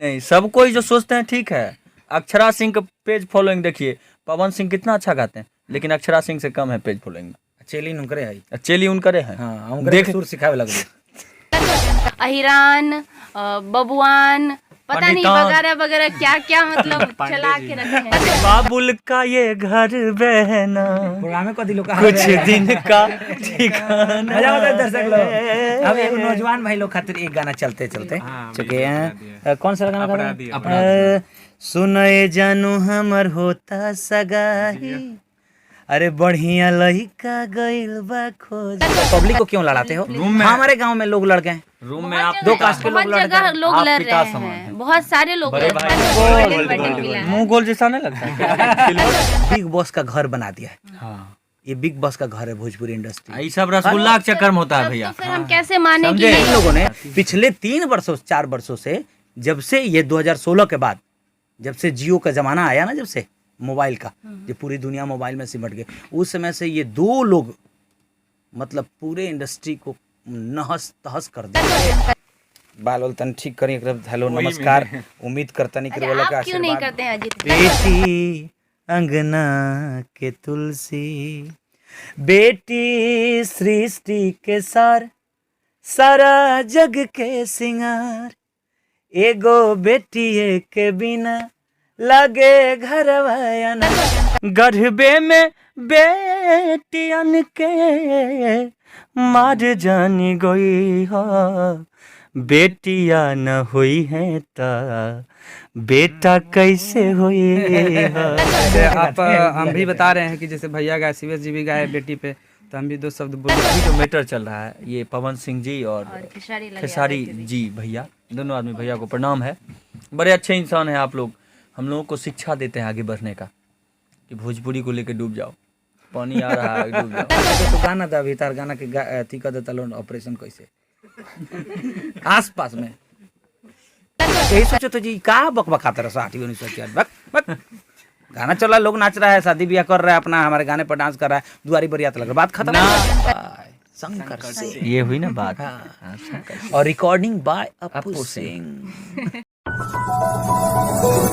नहीं, सब कोई जो सोचते हैं ठीक है। अक्षरा सिंह का पेज फॉलोइंग देखिए, पवन सिंह कितना अच्छा गाते हैं, लेकिन अक्षरा सिंह से कम है पेज फॉलोइंग। चेली उनकरे है, चेली उनकरे है। हाँ उनकरे सुर सिखावे लगले। अहिरान, बबुआन, पता नहीं पंडितान। वगैरह वगैरह क्या क्या मतलब चला के रखे हैं। बाबुल का ये घर बहना प्रोग्राम को दिलो का कुछ दिन का ठिकाना। मजा आता है दर्शक लोग। अब एक नौजवान भाई लोग खातिर एक गाना चलते चलते चुके हैं। कौन सा गाना गा रहे हैं? सुनए जानू हमर होता सगाई, अरे बढ़िया लड़का गइल बा खोज। पब्लिक को क्यों लड़ाते हो? हमारे गांव में लोग लड़ गए, रूम में आप दो कास्ट के लोग बहुत लड़ जगह गए। लोग आप लड़ पिता रहे समान हैं, हैं। बहुत सारे लोग बड़े लड़ भाई रहे हैं। मुंह गोल जैसा नहीं लगता है? बिग बॉस का घर बना दिया है। हाँ, ये बिग बॉस का घर है भोजपुरी इंडस्ट्री। ये सब रसगुल्ला के चक्कर में होता है भैया। तो फिर हम कैसे माने कि समझे? नहीं? इन लोगों ने पिछले 4 वर्षों से, जब से ये 2016 के बाद, जब से जियो का जमाना आया ना, जब से मोबाइल का, जब पूरी दुनिया मोबाइल में सिमट गई, उस समय से ये दो लोग मतलब पूरे इंडस्ट्री को नहस तहस कर दिया। बाल वाल तन ठीक करी। हेलो नमस्कार, उम्मीद करता नहीं अच्छा, आप क्यों नहीं करते हैं अजीत? बेटी अंगना के तुलसी, बेटी सृष्टि के सार, सारा जग के सिंगार, एगो बेटी के बिना लगे घर वायना। गढ़बे में बेटियन के मार जानी गई हो, बेटिया न हुई है ता बेटा कैसे हुई हो। जैसे आप हम भी बता रहे हैं कि जैसे भैया गाए, शिवेश जी भी गाए बेटी पे, तो हम भी 2 शब्द बोल। अभी जो मैटर चल रहा है, ये पवन सिंह जी और खेसारी लगे खेसारी जी भैया, दोनों आदमी भैया को प्रणाम है। बड़े अच्छे इंसान हैं आप लोग। हम लोगों को शिक्षा देते हैं आगे बढ़ने का, कि भोजपुरी को लेकर डूब जाओ, पानी आ रहा है डूब जाओ। तो गाना था अभी तार गाना के अथी कर देता लोन ऑपरेशन कैसे आस पास में यही सोचो तो जी का बकबकाते रहो 1980 बक बक गाना चला, लोग नाच रहा है, शादी ब्याह कर रहा है अपना, हमारे गाने पर डांस कर रहा है, दुआरी बरियात लग रहा है, बात खत्म। शंकर से ये हुई ना बात। और recording by Apu Singh.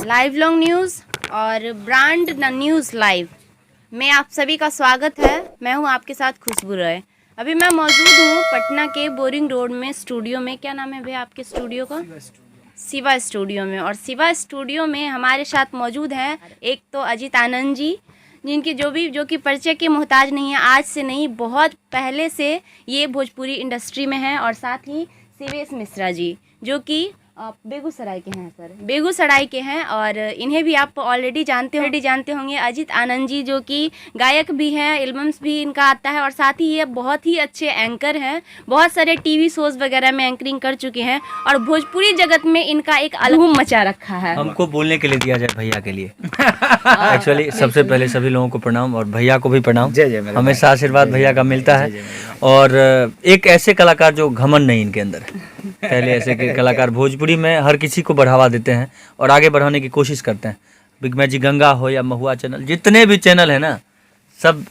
Live long news और ब्रांड न्यूज़ लाइव में आप सभी का स्वागत है। मैं हूं आपके साथ खुशबू रॉय। अभी मैं मौजूद हूं पटना के बोरिंग रोड में स्टूडियो में। क्या नाम है भैया आपके स्टूडियो का? शिवा स्टूडियो में। और शिवा स्टूडियो में हमारे साथ मौजूद हैं एक तो अजीत आनंद जी, जिनकी जो कि परिचय के मोहताज नहीं है, आज से नहीं बहुत पहले से ये भोजपुरी इंडस्ट्री में हैं। और साथ ही शिवेश मिश्रा जी, जो कि बेगूसराय के हैं सर, बेगूसराय के हैं, और इन्हें भी आप ऑलरेडी जानते होंगे। अजीत आनंद जी जो कि गायक भी हैं, एल्बम्स भी इनका आता है, और साथ ही ये बहुत ही अच्छे एंकर हैं, बहुत सारे टीवी शोज़ वगैरह में एंकरिंग कर चुके हैं, और भोजपुरी जगत में इनका एक अलहूम मचा रखा है। हमको बोलने के लिए दिया जाए भैया के लिए। एक्चुअली सबसे पहले सभी लोगों को प्रणाम, और भैया को भी प्रणाम। जय जय मेरे हमेशा आशीर्वाद भैया का मिलता है। और एक ऐसे कलाकार जो घमंड नहीं इनके अंदर है। पहले ऐसे के कलाकार भोजपुरी में हर किसी को बढ़ावा देते हैं और आगे बढ़ाने की कोशिश करते हैं। बिग मैजिक गंगा हो या महुआ चैनल, जितने भी चैनल है ना, सब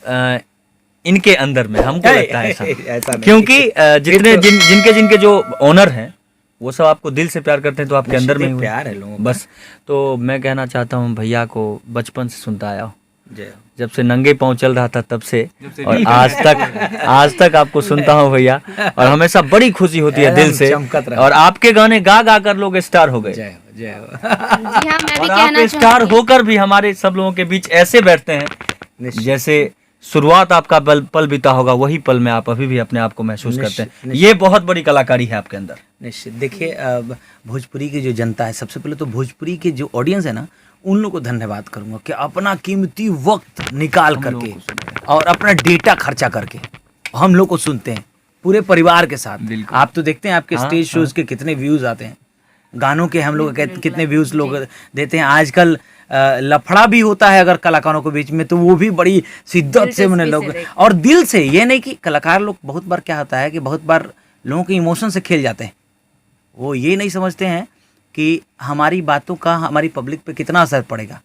इनके अंदर में हमको लगता है ऐसा। क्योंकि जिनके जो ओनर हैं वो सब आपको दिल से प्यार करते हैं, तो आपके अंदर में ही प्यार है लोगों का। बस। तो मैं कहना चाहता हूँ भैया को बचपन से सुनता आया हूँ, जय जब से नंगे पाँव चल रहा था तब से, और आज तक आपको सुनता हूँ भैया, और हमेशा बड़ी खुशी होती है दिल से। और आपके गाने गा गा कर लोग स्टार हो गए, जय जय जी हाँ, मैं भी और कहना आप स्टार होकर भी हमारे सब लोगों के बीच ऐसे बैठते हैं जैसे शुरुआत आपका पल बीता होगा, वही पल में आप अभी भी अपने आप को महसूस करते हैं। ये बहुत बड़ी कलाकारी है आपके अंदर। निश्चित। देखिए भोजपुरी की जो जनता है, सबसे पहले तो भोजपुरी के जो ऑडियंस है ना, उन लोगों को धन्यवाद करूंगा कि अपना कीमती वक्त निकाल करके और अपना डेटा खर्चा करके हम लोग को सुनते हैं पूरे परिवार के साथ। आप तो देखते हैं आपके स्टेज शोज के कितने व्यूज आते हैं, गानों के हम लोग कितने व्यूज लोग देते हैं। आजकल लफड़ा भी होता है अगर कलाकारों के बीच में, तो वो भी बड़ी शिद्दत से मैंने लोग, और दिल से, ये नहीं कि कलाकार लोग बहुत बार क्या होता है कि बहुत बार लोगों के इमोशन से खेल जाते हैं। वो ये नहीं समझते हैं कि हमारी बातों का हमारी पब्लिक पे कितना असर पड़ेगा,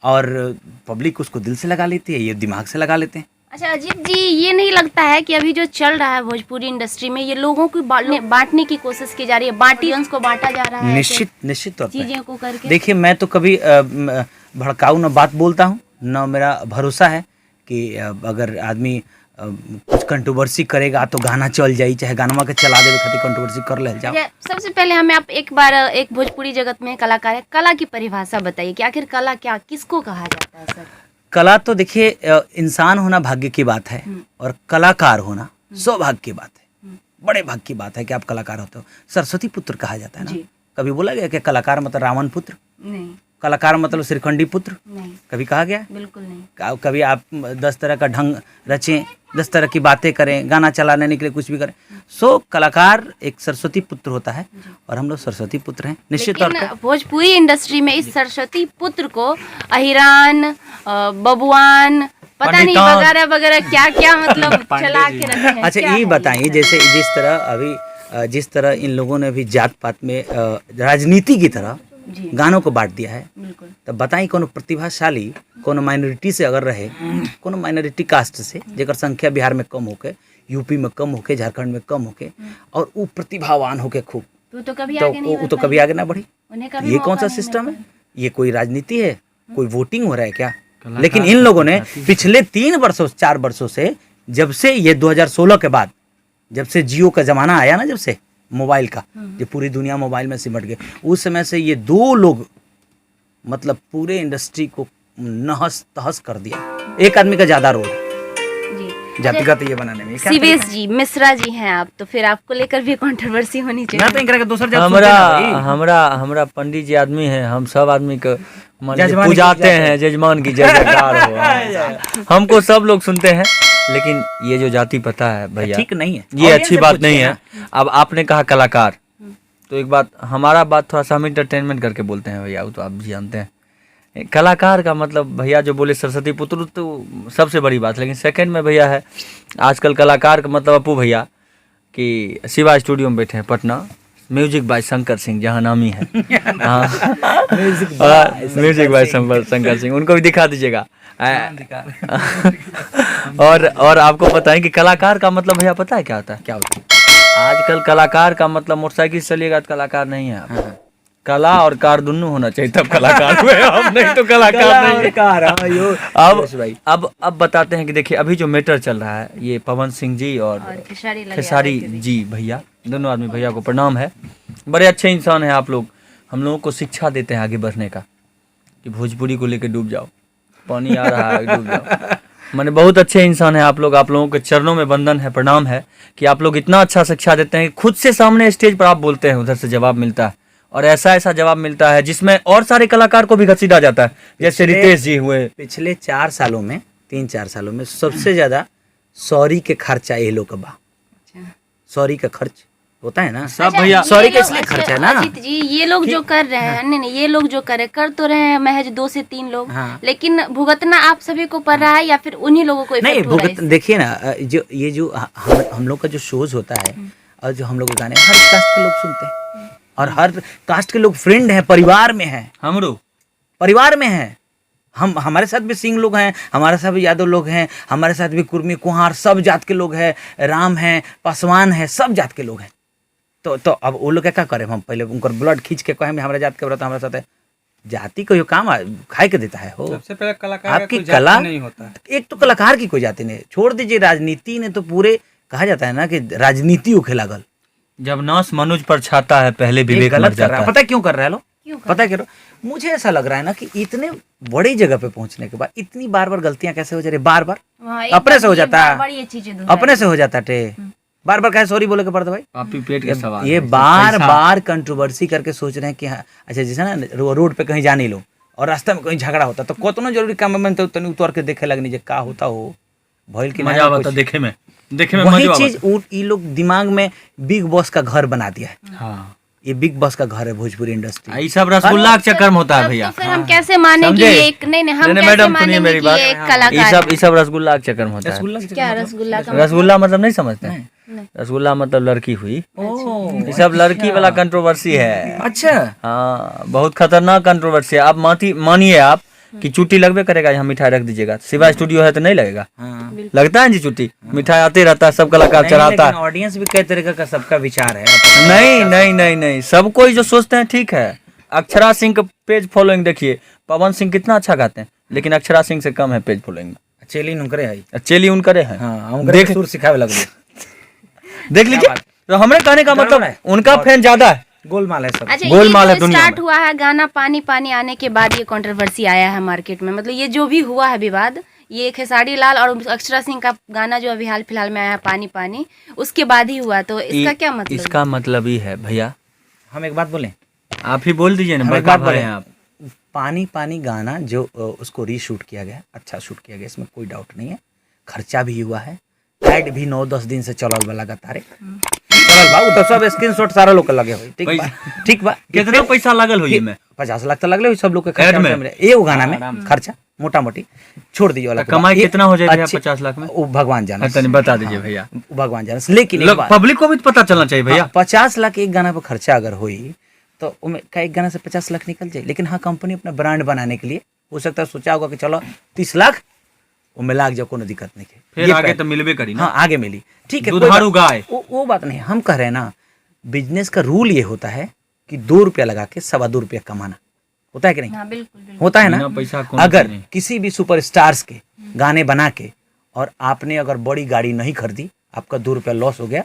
और पब्लिक उसको दिल से लगा लेती है, ये दिमाग से लगा लेते हैं। अच्छा अजीत जी, ये नहीं लगता है कि अभी जो चल रहा है भोजपुरी इंडस्ट्री में, ये लोगों को बांटने की कोशिश की जा रही है, बांटियंस को बांटा जा रहा है निश्चित तौर पे। चीजें को करके? देखिए, मैं तो कभी भड़काऊ न बात बोलता हूँ, न मेरा भरोसा है कि अगर आदमी कुछ कंट्रोवर्सी करेगा तो गाना चल जाई, चाहे गाना के चला देवे खातिर कंट्रोवर्सी कर ले जाओ। सबसे पहले हमें आप एक बार, एक भोजपुरी जगत में कलाकार है, कला की परिभाषा बताइए कि आखिर कला क्या, किसको कहा जाता है सर? कला तो देखिए, इंसान होना भाग्य की बात है और कलाकार होना सौभाग्य की बात है, बड़े भाग्य की बात है कि आप कलाकार होते हो। सरस्वती पुत्र कहा जाता है ना, कभी बोला गया कि कलाकार मतलब रावण पुत्र? नहीं। कलाकार मतलब श्रीखंडी पुत्र? नहीं। कभी कहा गया? बिल्कुल नहीं। कभी आप 10 तरह का ढंग रचें, 10 तरह की बातें करें, गाना चलाने के लिए कुछ भी करें, सो कलाकार एक सरस्वती पुत्र होता है और हम लोग सरस्वती पुत्र हैं निश्चित तौर लेकिन पर। भोजपुरी इंडस्ट्री में इस सरस्वती पुत्र को अहिरान, बबुआन, पता नहीं पंडितान, वगैरह वगैरह क्या क्या मतलब चला के रखे हैं। अच्छा, क्या ये है बताइए, जैसे जिस तरह इन लोगों ने भी जात पात में राजनीति की तरह जी, गानों को बांट दिया है, बिल्कुल। तब बताइए कोनो प्रतिभाशाली कोनो माइनॉरिटी से अगर रहे, कोनो माइनॉरिटी कास्ट से जेकर संख्या बिहार में कम होके, यूपी में कम होके, झारखंड में कम होके, और वो प्रतिभावान होके खूब, तो कभी तो आगे नहीं वो तो बढ़ कभी आगे ना बढ़ी। उन्हें कभी ये मौका कौन सा नहीं सिस्टम मिलता। है? ये कोई राजनीति है? कोई वोटिंग हो रहा है क्या? लेकिन इन लोगों ने पिछले 4 वर्षों से, जब से ये 2016 के बाद, जब से जियो का जमाना आया ना, जब से मोबाइल का, जब पूरी दुनिया मोबाइल में सिमट गई, उस समय से ये 2 लोग मतलब पूरे इंडस्ट्री को नहस तहस कर दिया। एक आदमी का ज्यादा रोल है जी। जातिगत ये बनाने में। क्या शिवेश जी, मिश्रा जी हैं आप, तो फिर आपको लेकर भी कंट्रोवर्सी होनी ना चाहिए। तो इनकरा के दूसर जात सुनते ना भाई। हमरा पंडित जी आदमी है, हम सब आदमी को मान लीजिए जजमान की पुजाते जय हैं, जजमान की जय जयकार हो। हमको सब लोग सुनते हैं, लेकिन ये जो जाति पता है भैया, ठीक नहीं है, ये Audience अच्छी से बात पूछते नहीं हैं है। अब आपने कहा कलाकार, तो एक बात, हमारा बात थोड़ा सा हम इंटरटेनमेंट करके बोलते हैं भैया, वो तो आप भी जानते हैं। कलाकार का मतलब भैया जो बोले सरस्वती पुत्र, तो सबसे बड़ी बात। लेकिन सेकंड में भैया है, आजकल कलाकार का मतलब अपू भैया कि शिवा स्टूडियो में बैठे हैं पटना, म्यूजिक बाय शंकर सिंह, जहाँ नामी है। हाँ, म्यूजिक बाय शंकर सिंह, उनको भी दिखा दीजिएगा। और आपको पता है कि कलाकार का मतलब भैया पता है क्या होता है? क्या होता है? आजकल कलाकार का मतलब मोटरसाइकिल से चलिएगा तो कलाकार नहीं है आप। कला और कार दोनों होना चाहिए तब कलाकार हुए आप, नहीं तो कलाकार नहीं है। अब बताते हैं कि देखिए अभी जो मैटर चल रहा है, ये पवन सिंह जी और खेसारी जी भैया, दोनों आदमी भैया को प्रणाम है, बड़े अच्छे इंसान हैं आप लोग। हम लोगों को शिक्षा देते हैं आगे बढ़ने का, कि भोजपुरी को लेकर डूब जाओ, पानी आ रहा है डूब जाओ। मैंने बहुत अच्छे इंसान हैं आप लोग, आप लोगों के चरणों में वंदन है, प्रणाम है कि आप लोग इतना अच्छा शिक्षा देते हैं कि खुद से सामने स्टेज पर आप बोलते हैं, उधर से जवाब मिलता है, और ऐसा जवाब मिलता है जिसमें और सारे कलाकार को भी घसीटा जाता है, जैसे रितेश जी हुए। पिछले 4 सालों में, 3-4 सालों में सबसे ज्यादा सॉरी के खर्चा ये लोग का बा। सॉरी का खर्च होता है ना सब भैया, सॉरी का इसलिए खर्च है ना। अजीत जी, ये लोग जो कर रहे हैं, नहीं, ये लोग जो कर तो रहे हैं महज 2 से 3 लोग, हाँ। लेकिन भुगतना आप सभी को पड़ रहा है या फिर उन्हीं लोगों को नहीं, इफेक्ट हो रहा है? देखिए ना, जो हम लोग का जो शोज होता है और जो हम लोग के गाने, हर कास्ट के लोग सुनते हैं और हर कास्ट के लोग फ्रेंड हैं, परिवार में हैं, परिवार में हैं। हमारे साथ भी सिंह लोग हैं, हमारे साथ भी यादव लोग हैं, हमारे साथ भी कुर्मी कुहार सब जात के लोग हैं, राम हैं, पासवान हैं, सब जात के लोग हैं। तो अब वो लोग क्या करें, हम पहले उनका ब्लड खींच के कहें हमारे जात के बता हमारे साथ है। जाति को ये काम खाए के देता है हो। सबसे पहले कलाकार आपकी का कोई कला जाति नहीं होता। एक तो कलाकार की कोई जाति नहीं, छोड़ दीजिए राजनीति ने तो पूरे, कहा जाता है ना कि राजनीति उखे लागल। जब नाश मनुज पर छाता है पहले विवेक मर गलत कर जाता रहा है। है। पता है क्यों कर रहा है लोग? क्यों कर पता है क्यों? मुझे ऐसा लग रहा है ना कि इतने बड़ी जगह पे पहुंचने के बाद इतनी बार गलतियां कैसे हो जा रही, बार वहाँ एक अपने से हो बार- जाता है, बार ये चीजें दोहराई। अपने से हो जाता टे, बार कैसे सॉरी बोले के पड़ता भाई। पापी पेट का सवाल ये है, बार कंट्रोवर्सी करके सोच रहे हैं कि हाँ, अच्छा जैसे ना रोड पे कहीं जाने लो और रास्ते में कहीं झगड़ा होता तो कतनो जरूरी काम में तो तनी उतर के देखे लगनी जे का होता हो भइल की मजा आता देखे में वही मजा चीज ये लोग दिमाग में बिग बॉस का घर बना दिया है। हाँ, ये बिग बॉस का घर है भोजपुरी इंडस्ट्री। ये सब रसगुल्ला के चक्कर में होता है तब भैया। तो फिर हम कैसे माने कि समझे? ये एक नहीं हम नहीं, कैसे मैडम सुनिए मानेंगे मेरी कि बात, ये एक कलाकार ये सब रसगुल्ला के चक्कर में होता है। क्या रसगुल्ला का रसगुल्ला मतलब नहीं समझते हैं? रसगुल्ला मतलब लड़की हुई, ये सब लड़की वाला कंट्रोवर्सी है। अच्छा, हाँ, बहुत खतरनाक कंट्रोवर्सी है। आप मानिए आप कि चुट्टी लगबे करेगा, यहाँ मिठाई रख दीजिएगा। शिवा स्टूडियो है तो नहीं लगेगा, हाँ। लगता है जी चुट्टी, मिठाई आते रहता है, सब कलाकार चढ़ाता है। ऑडियंस भी कई तरीके का सबका विचार है। नहीं नहीं नहीं नहीं, सब कोई जो सोचते हैं ठीक है। अक्षरा सिंह का पेज फॉलोइंग देखिए, पवन सिंह कितना अच्छा गाते हैं, लेकिन अक्षरा सिंह से कम है पेज फॉलोइंग में। चेली नुकरे है, चेली उनकरे है। हाँ, उनकरे देख सुर सिखावे लगे। देख लीजिए, तो हमारे कहने का मतलब है। उनका फैन ज्यादा है। गोलमाल है सब। अच्छा, गोलमाल ये है जो दुनिया स्टार्ट में। हुआ है गाना पानी पानी आने के बाद ये कंट्रोवर्सी आया है मार्केट में, मतलब ये जो भी हुआ है विवाद, ये खेसारी लाल और अक्षरा सिंह का गाना जो अभी हाल फिलहाल में आया है पानी पानी, उसके बाद ही हुआ, तो इसका क्या मतलब? इसका मतलब ही है भैया, हम एक बात बोलें, आप ही बोल दीजिए ना, हम एक बड़का बात भाई बोलें। हैं आप। पानी पानी गाना जो उसको रीशूट किया गया, अच्छा शूट किया गया, इसमें कोई डाउट नहीं है। खर्चा भी हुआ है, ऐड भी 9-10 दिन से चलल बा लगातार, चलल बा। उ तो सब स्क्रीनशॉट सारा लोग के लगे हुई, ठीक बा, ठीक बा। कितना पैसा लागल हुई में? 50 लाख तो लगले हुई सब लोग के ऐड खर्चा में? में। एगो गाना में खर्चा मोटा मोटी छोड़ दीजिए वाला। कमाई कितना हो जाए भैया 50 लाख में? वो भगवान जाने, तनी बता दीजिए भैया, वो भगवान जाने। लेकिन एक बात, पब्लिक को भी तो पता चलना चाहिए भैया। 50 लाख एक गाना पर खर्चा अगर हुई तो उनमें का एक गाना से 50 लाख निकल जाए। लेकिन हाँ, कंपनी अपना ब्रांड बनाने के लिए हो सकता है सोचा होगा कि चलो 30 लाख उनमें लाग जाओ, कोई दिक्कत नहीं है, फिर ये आगे पहले- तो मिलबे करी ना। हाँ, आगे मिली, ठीक है, कोई दुधारू बात- गाय। वो बात नहीं, हम कह रहे हैं ना, बिजनेस का रूल ये होता है कि 2 रुपया लगा के 2.25 रुपया कमाना होता है कि नहीं? हाँ, बिल्कुल बिल्कुल। होता है ना। बिना पैसा कौन अगर चीज़ नहीं। किसी भी सुपरस्टार्स के गाने बना के और आपने अगर बड़ी गाड़ी नहीं खरीदी, आपका 2 रुपया लॉस हो गया,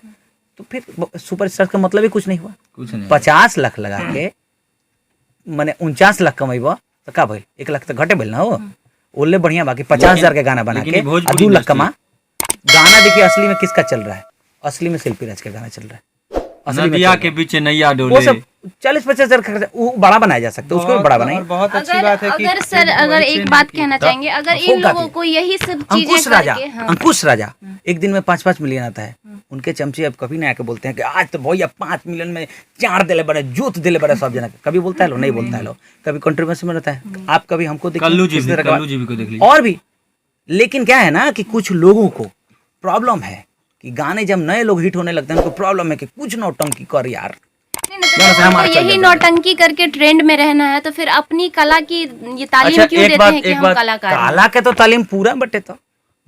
तो फिर सुपरस्टार का मतलब ही कुछ नहीं हुआ। कुछ नहीं। 50 लाख लगा के माने 49 लाख कमेबो तो का भइल? 1 लाख तो घटे भइल ना हो। ओले बढ़िया बाकी 50,000 के गाना बना लेकिन के ये भोजपुरी 2 लाख इंडस्ट्री। कमा। गाना देखिए असली में किसका चल रहा है? असली में शिल्पी राज का गाना चल रहा है, असली में नदिया चल के रहा बीच नैया है। वो डोले। सब 40-50 हजार खर्चा, वो बड़ा बनाया जा सकता है, उसको भी बड़ा बनाए। और बहुत अच्छी अगर बात है कि अगर सर अगर एक बात कहना चाहेंगे, अगर इन होगा लोगों भी। को यही सब अंकुश चीजें राजा, करके, हाँ, अंकुश राजा एक दिन में 5-5 मिलियन आता है। उनके चमचे अब कभी नहीं आके बोलते हैं कि आज तो भैया 5 मिलियन में 4 दिले बड़े जोत दिले बड़े सब जना। कभी बोलता है लो, नहीं बोलता है लो, कभी कंट्रोवर्सी में रहता है। आप कभी हमको देखिए, कल्लू जी किस भी, तरह का- कल्लू जी भी को देख लीजिए। और भी। लेकिन क्या है ना कि कुछ लोगों को प्रॉब्लम है कि गाने जब नए लोग हिट होने लगते हैं, उनको प्रॉब्लम है कि कुछ नौटंकी कर यार। नहीं, नहीं, तो जरा से जब हमारा उनको चल यही जाता है। नौटंकी करके ट्रेंड में रहना है, तो फिर अपनी कला की ये तालीम अच्छा, क्यों एक देते बात- हैं कि एक हम बात, कलाकार हैं? काला के तो तालीम पूरा बटे तो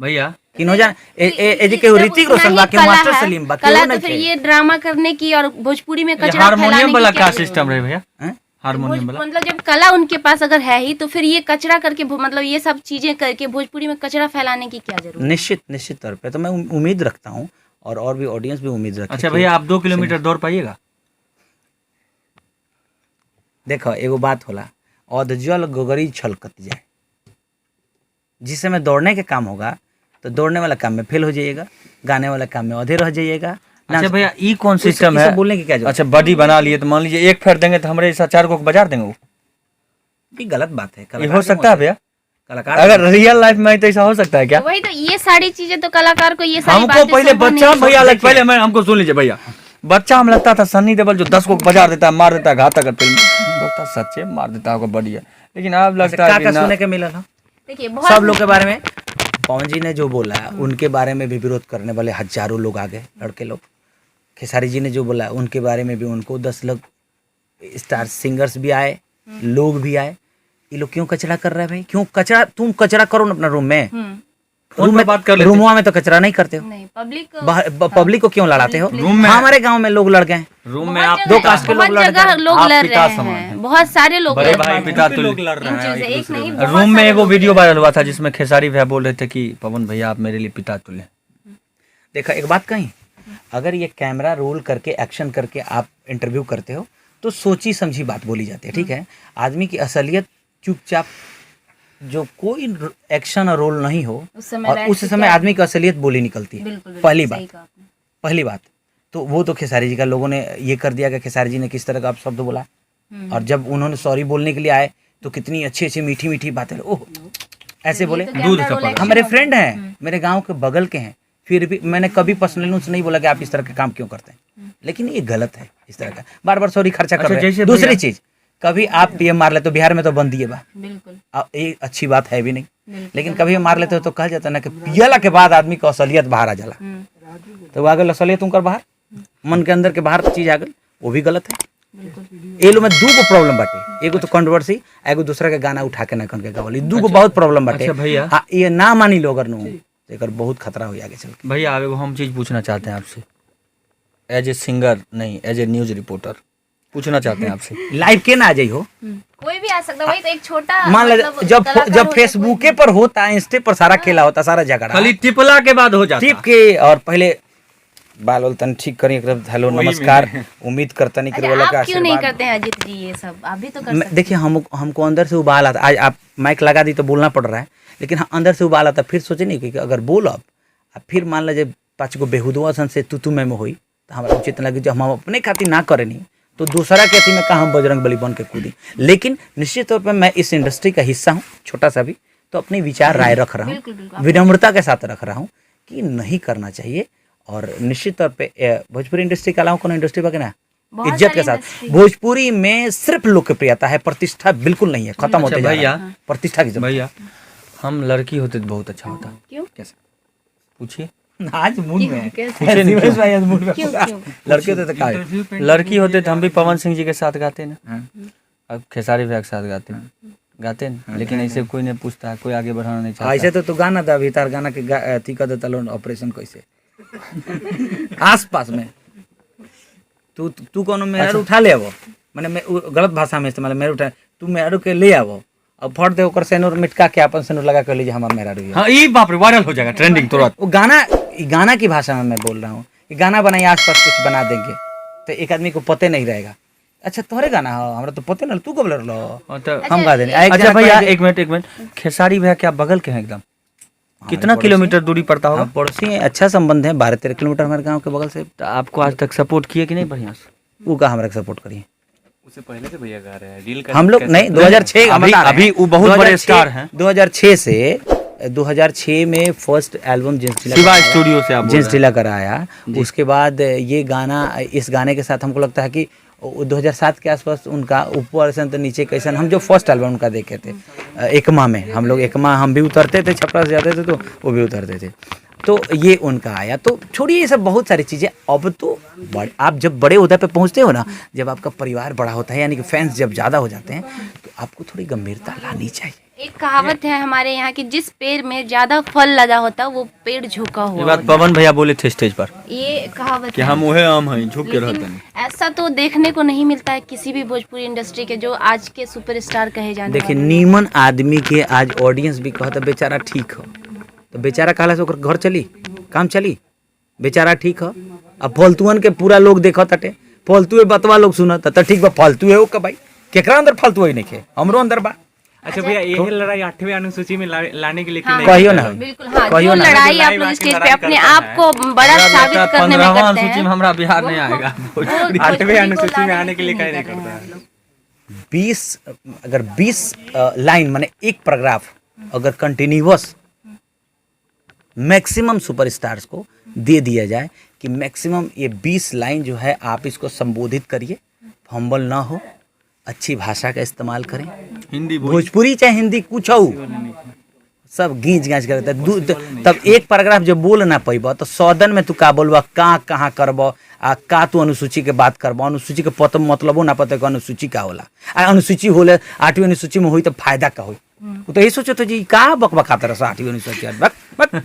भैया किन हो जाए ए के जब ऋतिक उतना रोशन ही बाकी कला मास्टर है, सलीम बाकी कला वो तो नहीं फिर थे। ये ड्रामा करने की और भोजपुरी में ये कचरा हारमोनियम फैलाने वाला की क्या जरूरत सिस्टम रहे भैया? हैं? हारमोनियम वाला मतलब जब कला उनके पास अगर है ही, तो फिर ये कचरा करके मतलब ये सब चीजें करके भोजपुरी में कचरा फैलाने की क्या जरूरत? निश्चित तौर पे तो मैं उम्मीद रखता हूँ, और भी ऑडियंस भी उम्मीद रखती है। अच्छा भैया, आप 2 किलोमीटर दौड़ पाइएगा? देखो एगो बात होला, औदजल गोगरी छलकत जाए। जिस समय दौड़ने के काम होगा तो दौड़ने वाला काम में फेल हो जाइएगा, गाने वाला काम में आधे रह जाइएगा। अच्छा भैया, ई कौन सिस्टम है? बोलने की क्या जरूरत? अच्छा, बॉडी बना लिए तो मान लीजिए एक फेर देंगे तो हमारे ऐसा 4 को बाजार देंगे वो? ये गलत बात है। ये कलाकार हो सकता है भैया? कलाकार अगर रियल लाइफ में तो ऐसा हो सकता है क्या? वही तो, ये सारी चीजें तो कलाकार को ये सारी हमको बातें पहले संभव बच्चा नहीं- भैया लग, पहले मैं हमको सुन लीजिए भैया, बच्चा हम लगता था सन्नी देओल जो 10 को बाजार देता है, मार देता है, घातक फिल्म लगता है, सच्चे मार देता है बढ़िया। लेकिन अब लगता है क्या कि ना, सुनने के मिला था देखिए बहुत सब लोग के बारे में। पवन जी ने जो बोला उनके बारे में भी विरोध करने वाले हजारों लोग आ गए, लड़के लोग। खेसारी जी ने जो बोला उनके बारे में भी उनको 10 लोग स्टार सिंगर्स भी आए, लोग भी आए। ये लोग क्यों कचरा कर रहे हैं भाई? क्यों कचरा? तुम कचरा करो ना अपना रूम में, फोन पे बात कर लेते हैं। रूमवा में तो कचरा नहीं करते हो। नहीं, पब्लिक पब्लिक को क्यों लड़ाते हो? रूम में- हमारे गांव में लोग लड़ गए हैं। रूम में आप दो कास्ट के लोग बहुत लड़ जगह रहे लोग आप लड़ पिता रहे समान हैं, हैं। बहुत सारे लोग बड़े लड़ भाई रहे हैं। पिता तुल्य। इन चीज़ों से एक नहीं, बहुत रूम में सारे एगो लोग वीडियो वायरल हुआ था जिसमें खेसारी भैया बोल रहे थे कि पवन भैया आप मेरे लिए पिता तुल्य हैं। देखा एक बात कहीं, अगर ये कैमरा रोल करके एक्शन करके आप इंटरव्यू करते हो तो सोची समझी बात बोली जाती है, ठीक है। आदमी की असलियत चुपचाप, जो कोई एक्शन और रोल नहीं हो उस समय और बैठ उस के समय क्या- आदमी की असलियत बोली निकलती है। बिल्कुल, बिल्कुल, पहली सही बात, कहा आपने। पहली बात तो वो तो खेसारी जी का लोगों ने ये कर दिया कि खेसारी जी ने किस तरह का आप शब्द बोला, और जब उन्होंने सॉरी बोलने के लिए आए तो कितनी अच्छी अच्छी मीठी मीठी बातें, ओह ऐसे बोले। तो दूध कैमरा का रोल पगा। एक्शन हमारे होगा। फ्रेंड हैं, मेरे गांव के बगल के हैं, फिर भी मैंने कभी पर्सनली उनसे नहीं बोला कि आप इस तरह का काम क्यों करते हैं। लेकिन ये गलत है, इस तरह का बार बार सॉरी खर्चा कर अच्छा, रहे हैं। जैसे दूसरी भैया- चीज, कभी आप पीएम मार लेते हो, बिहार में तो बंद दिए बा, बिल्कुल अब ये अच्छी बात है भी नहीं। बिल्कुल। लेकिन कभी मार लेते हो तो कहा जाता है ना कि पियला के बाद आदमी को असलियत बाहर आ जाला, तो वो आ गई असलियत उनकर बाहर, मन के अंदर के बाहर चीज आ गई, वो भी गलत है। ये लोग में दू गो प्रॉब्लम बाटे, एगो तो कंट्रोवर्सी, एगो दूसरा के गाना उठा के नकन के गावली, दू गो बहुत प्रॉब्लम बाटे। अच्छा भैया। हाँ, ये ना मानी लो अगर नु एकर बहुत खतरा हो आगे चल के। भैया आगे हम चीज पूछना चाहते हैं आपसे, एज ए सिंगर नहीं, एज ए न्यूज रिपोर्टर पूछना चाहते हैं आपसे। लाइव के ना आ जाई हो, कोई भी आ सकता है, वही तो एक छोटा मान लो मतलब जब कलाकार जब हो फेसबुके पर होता है, इंस्टे पर सारा खेला होता, सारा झगड़ा खाली टिपला के बाद हो जाता टिप के, और पहले बाल वाल तन ठीक करी, हेलो नमस्कार, उम्मीद करता नहीं अच्छा, कि वाला का आप क्यों नहीं आशीर्वाद। करते हैं अजीत जी ये सब? आप भी तो कर सकते देखिए हमको अंदर से उबाल आता, आज आप माइक लगा दी तो बोलना पड़ रहा है, लेकिन हाँ अंदर से उबाल आता। फिर सोचे नहीं कि अगर बोलब फिर मान लीजिए 5 गो बेहुदवा सन से तू में होई तो हमारा उचित लगे, जो हम अपने खातिर ना करे नहीं तो दूसरा के अथी में कहा हम बजरंग बली बन के कूदी। लेकिन निश्चित तौर पर मैं इस इंडस्ट्री का हिस्सा हूँ, छोटा सा भी, तो अपनी विचार राय रख रहा हूँ, विनम्रता के साथ रख रहा हूँ कि नहीं करना चाहिए। और निश्चित तौर पे भोजपुरी इंडस्ट्री के अलावा कोनो इंडस्ट्री बाकी ना, बहुत इज्जत के सारी साथ भोजपुरी में सिर्फ लोकप्रियता है, प्रतिष्ठा बिल्कुल नहीं है, खत्म होते जा रहा भैया, है प्रतिष्ठा की जरूरत। भैया हम लड़की होते तो बहुत अच्छा होता। क्यों? कैसे पूछिए? आज मूड में है। कैसे? पूछे नहीं दिवेश भाई आज मूड में क्यों होगा। क्यों? लड़के होते तो का है? लड़की होते तो हम भी पवन सिंह जी के साथ गाते ना, अब खेसारी भैया के साथ गाते ना, लेकिन ऐसे कोई नहीं पूछता है, कोई आगे बढ़ाना नहीं चाहता। ऐसे तो तू गाना था अभी, तार गाना के अथी कर देता लोन ऑपरेशन कैसे आस पास में तू कोनो मेहर उठा ले आवो, माने मैं गलत भाषा में इस्तेमाल, मेहर उठा, तू मेहर के ले आवो अब फट दे ओकर सेनुर मिटका के अपन सेनुर लगा कर लीजिए हमार मेहर हुई। हाँ ये बाप रे वायरल हो जाएगा, ट्रेंडिंग तुरंत। वो गाना की भाषा में मैं बोल रहा हूँ कि गाना बनाइए, आसपास कुछ बना देंगे तो एक आदमी को पते नहीं रहेगा। अच्छा तोहरे गाना हो, हमरा तो पते ना, तू कब लड़ लो, हम गा देंगे। अच्छा भैया एक मिनट, खेसारी भैया क्या बगल के हैं एकदम? कितना किलोमीटर दूरी पड़ता होगा? हम पड़ोसी हैं, अच्छा संबंध है, 12-13 किलोमीटर हमारे गाँव के बगल से। तो आपको आज तक सपोर्ट किए कि नहीं बढ़िया से? वो का हमरा सपोर्ट करिए, उससे पहले से भैया गा रहे हैं रील हम लोग नहीं 2006 अभी वो बहुत बड़े स्टार हैं। 2006 से 2006 में फर्स्ट एल्बम शिवा स्टूडियो से आप बोल जेंस रहे टिला कराया। उसके बाद ये गाना, इस गाने के साथ हमको लगता है कि 2007 के आसपास उनका ऊपर से तो नीचे कैसन, हम जो फर्स्ट एल्बम उनका देखे थे एकमा में, हम लोग एकमा हम भी उतरते थे, छपरा से जाते थे तो वो भी उतरते थे, तो ये उनका आया। तो छोड़िए ये सब बहुत सारी चीज़ें। अब तो आप जब बड़े उहदे पे पहुंचते हो ना, जब आपका परिवार बड़ा होता है, यानी कि फैंस जब ज़्यादा हो जाते हैं, तो आपको थोड़ी गंभीरता लानी चाहिए। एक कहावत है हमारे यहाँ की, जिस पेड़ में ज्यादा फल लगा होता वो पेड़ झुका ये हुआ बात होता। पवन भैया बोले थे स्टेज पर ये कहावत कि है। हम वह आम हैं झुक के रहते लेकिन हैं। ऐसा तो देखने को नहीं मिलता है किसी भी भोजपुरी इंडस्ट्री के जो आज के सुपरस्टार कहे जाने देखिए वाले। नीमन आदमी के आज ऑडियंस भी कहता बेचारा ठीक हो, तो बेचारा कहला से ओकर घर चली, काम चली, बेचारा ठीक हो। अब फालतुअन के पूरा लोग देखो तटे, फालतू बतवा लोग सुनत तो ठीक बा, फालतू है वो का भाई, केकरा अंदर फालतू है नहीं के, हमरो अंदर बा। अच्छा भैया यही लड़ाई 8वें अनुसूची में लाने के लिए क्यों नहीं कहियो ना, बिल्कुल हाँ, कहियो जो ना। लड़ाई आप लड़ाई लोग बाकी स्टेज पे लड़ाई अपने करता आप को बड़ा साबित करने में 15वां करते अनुसूची में हैं। हमारा बिहार नहीं आएगा। 8वें अनुसूची में आने के लिए कहीं नहीं करता है। 20 लाइन माने एक पैराग्राफ अगर कंटिन्यूअस मैक्सिमम सुपरस्टार्स को दे दिया जाए कि मैक्सिमम ये 20 लाइन जो है आप इसको संबोधित करिए, फंबल ना हो, अच्छी भाषा का इस्तेमाल करें, हिंदी भोजपुरी चाहे हिंदी कुछ हो, सब गींच गाँच कर तब एक पैराग्राफ जब बोल ना पैब तो सदन में तू का बोलबा, कहाँ करब, का तू अनुसूची के बात करब, अनुसूची के पता मतलबो ना पता कि अनुसूची का होला, अनुसूची होले 8वीं अनुसूची में हुई तो फायदा का हुई। वो तो यही सोचो तो जी का बकबकाता रहा 8वीं अनुसूची, बक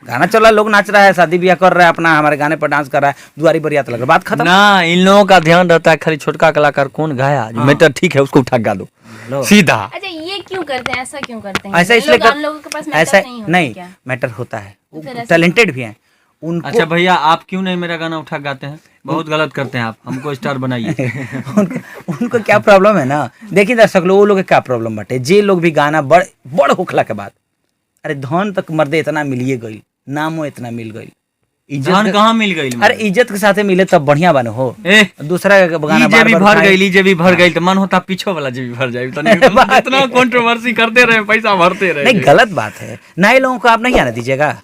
गाना चला, लोग नाच रहा है, शादी ब्याह कर रहा है, अपना हमारे गाने पर डांस कर रहा है, दुआरी बरियात लग रहा है, बात खत्म ना। इन लोगों का ध्यान रहता है खाली छोटका कलाकार कौन गाया, जो मैटर ठीक है उसको उठा गा दो सीधा। अच्छा ये क्यों करते हैं, ऐसा क्यों करते हैं? ऐसा इसलिए हम लोगों के पास ऐसा मैटर नहीं होता नहीं, क्या? मैटर होता है, फिर ऐसा टैलेंटेड भी हैं उनको। अच्छा भैया आप क्यों नहीं मेरा गाना उठा गाते हैं? बहुत गलत करते हैं आप, हमको स्टार बनाइए। उनको क्या प्रॉब्लम है ना, देखिए दर्शक लोग, वो लोग के क्या प्रॉब्लम बाटे, जे लोग भी गाना बड़ होखला के बाद, अरे धन तक मर्दे इतना मिलिए गई, नामो इतना मिल गई, जान कहाँ मिल गई? अरे इज्जत के साथे मिले तब बढ़िया बने हो। ए दूसरा का गाना जे भी भर उठाए। गई, जे भी भर गई तो मन होता पीछो वाला जे भी भर जाए, तो इतना कंट्रोवर्सी करते रहे, पैसा भरते रहे। नहीं गलत बात है, नए लोगों को आप नहीं आने दीजिएगा,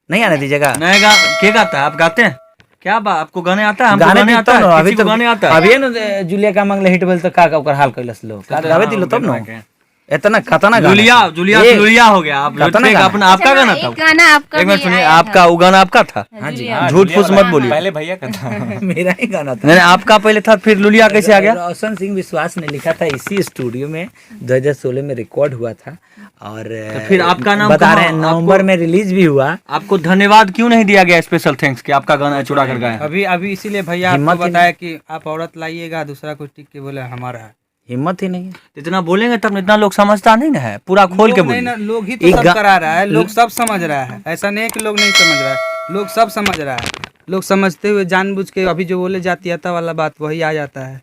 नहीं आने दीजिएगा। नए के गाता है? आप गाते हैं क्या? आपको गाने आता है? हमको गाने गाने आता है, अभी किसी को तो गाने आता है? अभी न जूलिया का मंगले हिट भेल तो का ओकर हाल कैलस लोग, गावे दिलो तब न। इतना खतरनाक गाना लुलिया था। जुलिया ये लुलिया हो गया आप खतरनाक एक गाना। अपना आपका गाना था एक गाना आपका एक मिनट भी सुनिए आया आपका वो गाना आपका था हाँ जी जुलिया। झूठ फूस मत बोलिए पहले भैया का था। मेरा ही गाना था। नहीं आपका पहले था फिर लुलिया कैसे आ गया रोशन सिंह विश्वास ने लिखा था, इसी स्टूडियो में 2016 में रिकॉर्ड हुआ था। और तो फिर आपका नाम बता रहे कहाँ? हैं नवंबर में रिलीज भी हुआ। आपको धन्यवाद क्यों नहीं दिया गया स्पेशल थैंक्स कि आपका गाना चुरा कर गाया अभी अभी इसीलिए भैया हिम्मत आपको ही बताया कि आप औरत लाइएगा, दूसरा कुछ टिक के बोले हमारा है। हिम्मत ही नहीं है। इतना बोलेंगे तब न, इतना लोग समझता नहीं ना है पूरा खोल के लोग नहीं बोलिए ना, लोग ही तो एक सब करा रहा है, लोग सब समझ रहा है। ऐसा नहीं है कि लोग नहीं समझ रहा है, लोग सब समझ रहा है। लोग समझते हुए जानबूझ के अभी जो बोले जातीयता वाला बात वही आ जाता है।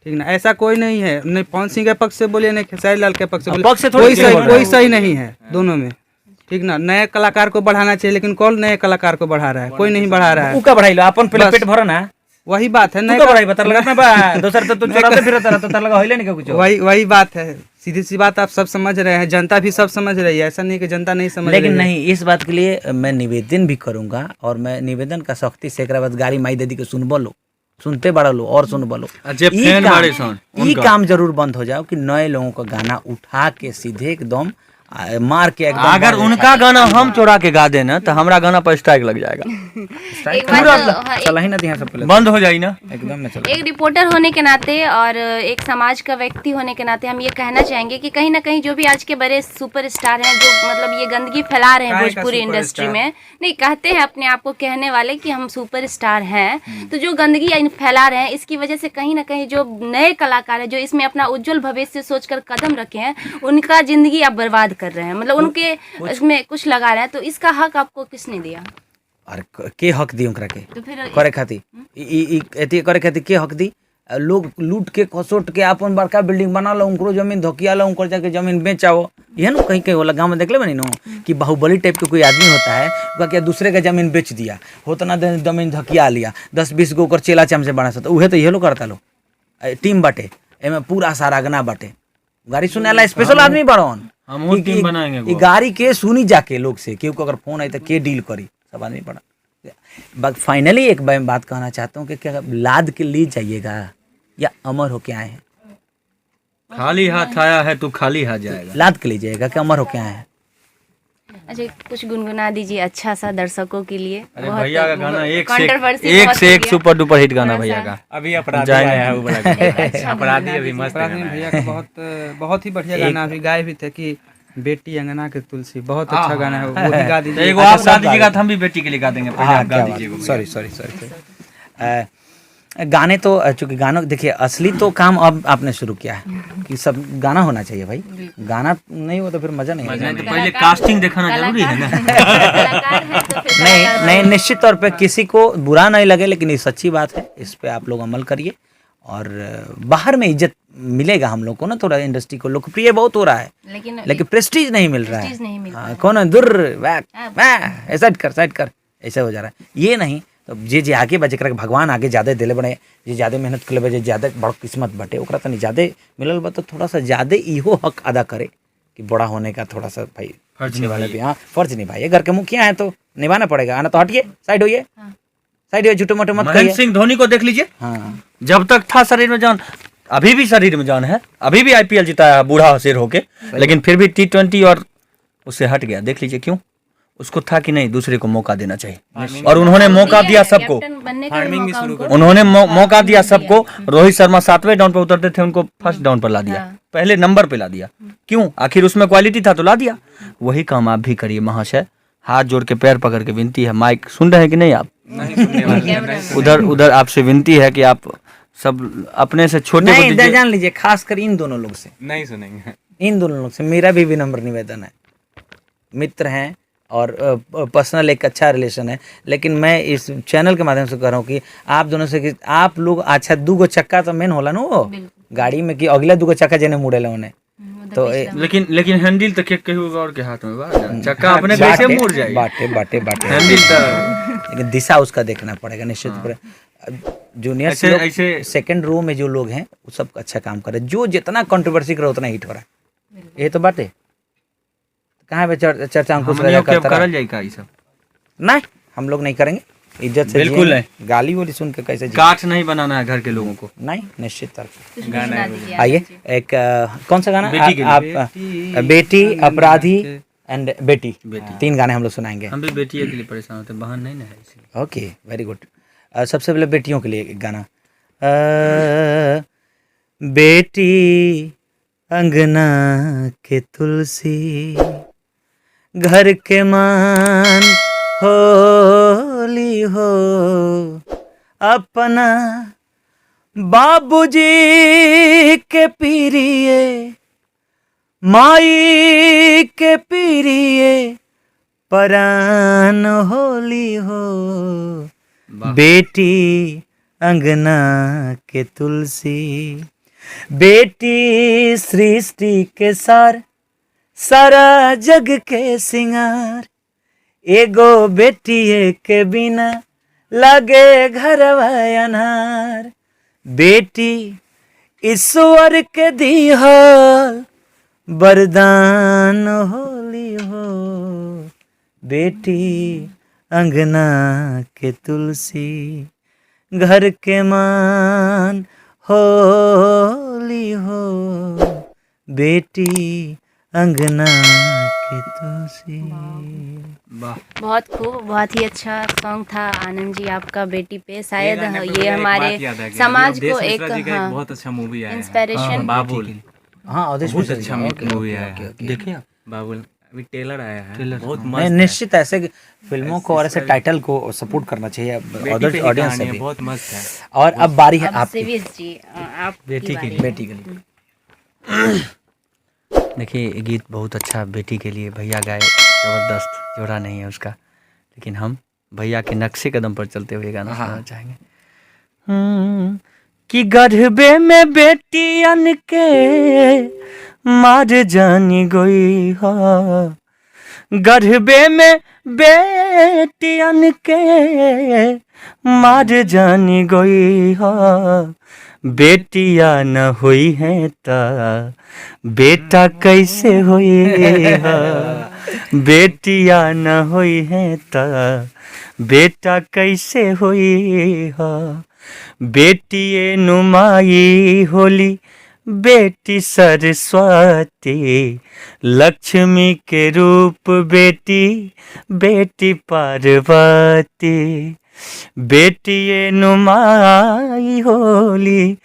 ठीक ना, ऐसा कोई नहीं है, नहीं पवन सिंह के पक्ष से बोलिए नहीं खेसारी लाल के पक्ष से बोलिए, पक्ष से थोड़ी कोई बोल सही रहा कोई है। सही नहीं है दोनों में। ठीक ना, नए कलाकार को बढ़ाना चाहिए, लेकिन कौन नए कलाकार को बढ़ा रहा है? कोई नहीं बढ़ा रहा है। उका बढ़ाई लो अपन पहले बस। पेट भरो ना। वही बात है, नए उका बढ़ाई बता लगा ना बा दोसर तो तू चोराते फिरत रहा तो तार लगा होइले नहीं का कुछ। वही बात है, सीधी सी बात। आप सब समझ रहे हैं, जनता भी सब समझ रही है। ऐसा नहीं कि जनता नहीं समझ लेकिन रही है। नहीं, इस बात के लिए मैं निवेदन भी करूंगा, और मैं निवेदन का सख्ती से एकरा बाद गाड़ी माई दीदी के सुनबो लो, सुनते बड़ा लो और सुनबो लो। जे फैन बाड़े सन, ई उनका। काम जरूर बंद हो जाओ कि नए लोगों का गाना उठा के सीधे एकदम मार के एकदम अगर उनका गाना हम चुरा के गा देना तो हमारा गाना पर स्ट्राइक लग जाएगा एक बात हाँ, चला ही ना दिया सब पहले बंद हो जाए ना एकदम ना चला। एक रिपोर्टर होने के नाते और एक समाज का व्यक्ति होने के नाते हम ये कहना चाहेंगे कि कहीं ना कहीं जो भी आज के बड़े सुपरस्टार हैं, जो मतलब ये गंदगी फैला रहे हैं काहे का भोजपुरी इंडस्ट्री में, नहीं कहते हैं अपने आप को कहने वाले कि हम सुपरस्टार हैं, तो जो गंदगी फैला रहे हैं इसकी वजह से कहीं ना कहीं जो नए कलाकार हैं, जो इसमें अपना उज्जवल भविष्य सोचकर कदम रखे हैं, उनका जिंदगी आप बर्बाद कर रहे हैं। मतलब उनके इसमें कुछ लगा रहे हैं, तो इसका हक आपको किसने दिया? और के हक दी ओकरा के तो फिर करे खातिर ई एती करे खातिर के हक दी? लोग लूट के खसोट के अपन बड़का बिल्डिंग बना लो, उनको जमीन धोकिया लो, उनको जाके जमीन बेचाओ। यह ना कहीं कहीं वाला गाँव में देख ले बनी नो कि बाहुबली टाइप के कोई आदमी होता है, वो क्या दूसरे का जमीन बेच दिया, होता ना जमीन धकिया लिया, 10-20 गो ओकर चेला चमचे बना सकता, उहे तो ये लोग करता लो। टीम बाटे एमे पूरा सारा गना बाटे, गाड़ी सुने वाला स्पेशल आदमी बड़न, हमहू टीम बनाएंगे ई गाड़ी के सुनी जाके लोग से, क्योंकि अगर फोन आई तो के डील करी, सब आदमी पड़ा। फाइनली एक बात कहना चाहता हूँ कि क्या लाद के ले जाइएगा या अमर होके आए हैं? खाली हाथ आया है तू खाली हाथ जाएगा। लाद के ले जाइएगा कि अमर होके आए हैं? अच्छा कुछ गुनगुना दीजिए अच्छा सा दर्शकों के लिए। अरे बहुत भैया का गाना एक controversy बहुत से हो एक गया। सुपर डुपर हिट गाना थोड़ा भैया सा। का। अभी अपराधी जाएंगे। आया है वो बड़ा अपराधी अभी मस्त अपराधी गाना है। भैया का बहुत ही बढ़िया गाना अभी गाए भी थे कि बेटी अंगना के तुलसी, बहुत अच्छा गाना है, वो भी गा तो दीजिए। एगो आप गा दीजिएगा तो हम भी बेटी के लिए गा देंगे, पहले आप गा दीजिएगा। सॉरी गाने तो चूंकि गानों देखिए असली तो काम अब आपने शुरू किया है कि सब गाना होना चाहिए भाई, गाना नहीं हो तो फिर मजा नहीं आएगा। नहीं तो पहले कास्टिंग दिखाना जरूरी है ना। कलाकार है तो फिर नहीं नहीं, निश्चित तौर पे किसी को बुरा नहीं लगे, लेकिन ये सच्ची बात है, इस पे आप लोग अमल करिए और बाहर में इज्जत मिलेगा हम लोग को ना, थोड़ा इंडस्ट्री को लोकप्रिय बहुत हो रहा है, लेकिन प्रेस्टीज नहीं मिल रहा है। प्रेस्टीज नहीं मिल हाँ, कौन है दूर साइड कर ऐसा हो जा रहा है। ये नहीं तो जे आगे बजे कर भगवान आगे ज्यादा दिले बने, जे ज्यादा मेहनत कर ले, ज्यादा बड़ किस्मत बटे, ओकरा तनी ज्यादा मिलल बा तो थोड़ा सा ज्यादा इहो हक अदा करे कि बड़ा होने का थोड़ा सा भाई फर्ज वाले भी, हाँ फर्ज निभाइए, घर के मुखिया हैं तो निभाना पड़ेगा। आना तो हटिए, साइड होइए, साइड होइए, झूठे मोटे मत महेंद्र कहिए। सिंह धोनी को देख लीजिए, हाँ जब तक था शरीर में जान, अभी भी शरीर में जान है, अभी भी आईपीएल जिताया है बूढ़ा शेर होके, लेकिन फिर भी T20 और उससे हट गया। देख लीजिए क्यों, उसको था कि नहीं दूसरे को मौका देना चाहिए, और उन्होंने मौका दिया सबको, फार्मिंग भी शुरू उन्होंने मौका दिया सबको। रोहित शर्मा 7वें डाउन पे उतरते थे, उनको फर्स्ट डाउन पर ला दिया, पहले नंबर पे ला दिया। क्यों? आखिर उसमें क्वालिटी था तो ला दिया। वही काम आप भी करिए महाशय, हाथ जोड़ के पैर पकड़ के विनती है। माइक सुन रहे हैं कि नहीं आप? उधर आपसे विनती है कि आप सब अपने से छोटे को नहीं दीजिए। जान लीजिए, खासकर इन दोनों लोग से, नहीं सुनेंगे। इन दोनों लोग से मेरा भी विनम्र निवेदन है, मित्र हैं और पर्सनल एक अच्छा रिलेशन है, लेकिन मैं इस चैनल के माध्यम से कह रहा हूँ कि आप दोनों से कि आप लोग अच्छा 2 चक्का तो मेन होला ना वो गाड़ी में, कि अगला 2 चक्का जेने मुड़ेला उन्हें तो लेकिन हैंडल तो कहीं और के हाथ में बा, चक्का अपने कैसे मुड़ जाएगा? बाटे हैंडल तो लेकिन दिशा उसका देखना पड़ेगा निश्चित पर। जूनियर ऐसे सेकंड रो में जो लोग हैं वो सब अच्छा काम करे, जो जितना कंट्रोवर्सी करे उतना हिट हो रहा है। ये तो बात है, कहाँ पे चर्चा अंकुश हमनियों के अब करता करल जाए का ई सब? नहीं, हम लोग नहीं करेंगे, इज्जत से बिल्कुल जिए। नहीं। गाली वाली सुन के कैसे जिए? काठ नहीं बनाना है घर के लोगों को। नहीं, निश्चित तौर पे। कुछ भी सुना दीजिए आइए एक कौन सा गाना बेटी के लिए। आप बेटी, अपराधी एंड बेटी, 3 गाने हम लोग सुनाएंगे। हम भी बेटियों के लिए परेशान होते हैं, बहन नहीं ना है इसलिए। Okay, very good. सबसे पहले बेटियों के लिए एक गाना। बेटी अंगना के तुलसी, घर के मान होली हो, अपना बाबूजी के पीरिए, माई के पीरिए, परान होली हो। बेटी अंगना के तुलसी, बेटी सृष्टि के सार, सारा जग के सिंगार, एगो बेटिए के बिना लगे घरवा अनार। बेटी ईश्वर के दिहल वरदान होली हो। बेटी अंगना के तुलसी, घर के मान होली हो। बेटी अंगना के तुलसी। वाह, बहुत खूब, बहुत ही अच्छा सॉन्ग था आनंद जी आपका बेटी पे। शायद गाने पे ये मुझे एक हमारे बात याद आ गई। समाज देश को एक मिश्रा जी का हाँ, बहुत अच्छा मूवी आया है। इंस्पिरेशन बाबुल। हाँ, अवधेश बहुत मिश्रा जी अच्छा का। ओके, मूवी ओके, आया ओके, है। ओके। देखिए आप। बाबुल अभी ट्रेलर आया है, बहुत नहीं, मस्त है। निश्चित ऐसे फिल्मों को और ऐसे टाइटल को सपोर्ट करना चाहिए बेटी पे ही ऑडियंस कहानी से है, भी। बहुत मस्त है। और अब बारी है अब आपकी, सिविस जी आप बेटी के लिए। बेटी के लिए। देखिए ये गीत बहुत अच्छा बेटी के लिए भैया गाए, ज़बरदस्त, जोड़ा नहीं है उसका। लेकिन हम भैया के नक्शे कदम पर चलते हुए गाना सुनाना चाहेंगे। कि गर्भे में बेटियन के मार जानी गई हा, गर्भे में बेटियन के मार जानी गई हा। बेटिया न हुई है ता बेटा कैसे हुई हा। बेटिया न हुई है ता बेटा कैसे हुई हा। बेटिए नुमाई होली बेटी सरस्वती, लक्ष्मी के रूप बेटी, बेटी पार्वती। बेटिए नुमाई होली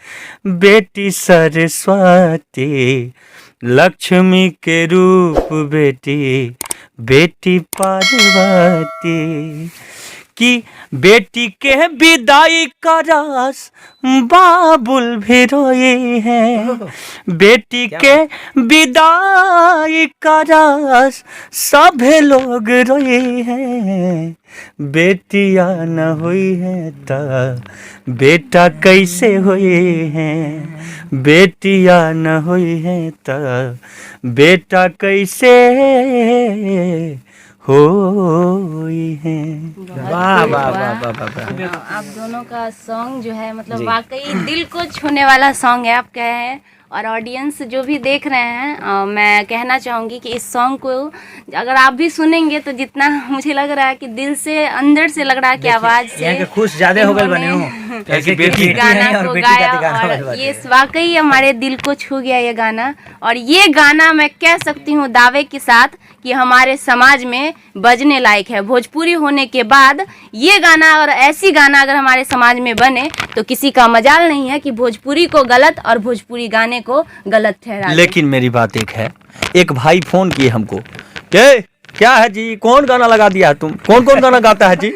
बेटी सरस्वती, लक्ष्मी के रूप बेटी, बेटी पार्वती। कि बेटी के विदाई का रास बाबुल भी रोए हैं। बेटी के विदाई का रास सभे लोग रोए हैं। बेटिया न हुई है ता बेटा कैसे हुए हैं। बेटिया न हुई है ता बेटा कैसे होई है। वाह वाह वाह वाह वाह वाह। आप दोनों का सॉन्ग जो है मतलब वाकई दिल को छूने वाला सॉन्ग है, आप कहे हैं। और ऑडियंस जो भी देख रहे हैं मैं कहना चाहूँगी कि इस सॉन्ग को अगर आप भी सुनेंगे तो जितना मुझे लग रहा है कि दिल से अंदर से लग रहा है कि आवाज़ से यहाँ के खुश ज्यादा हो गए बने हो ऐसी बेटी गाना को गाया और ये वाकई हमारे दिल को छू गया ये गाना। और ये गाना मैं कह सकती हूँ दावे के साथ कि हमारे समाज में बजने लायक है। भोजपुरी होने के बाद ये गाना और ऐसी गाना अगर हमारे समाज में बने तो किसी का मजाल नहीं है कि भोजपुरी को गलत और भोजपुरी गाने को गलत ठहरा दे। लेकिन मेरी बात एक है, एक भाई फोन किए हमको, क्या है जी, कौन गाना लगा दिया है तुम, कौन कौन गाना गाता है जी।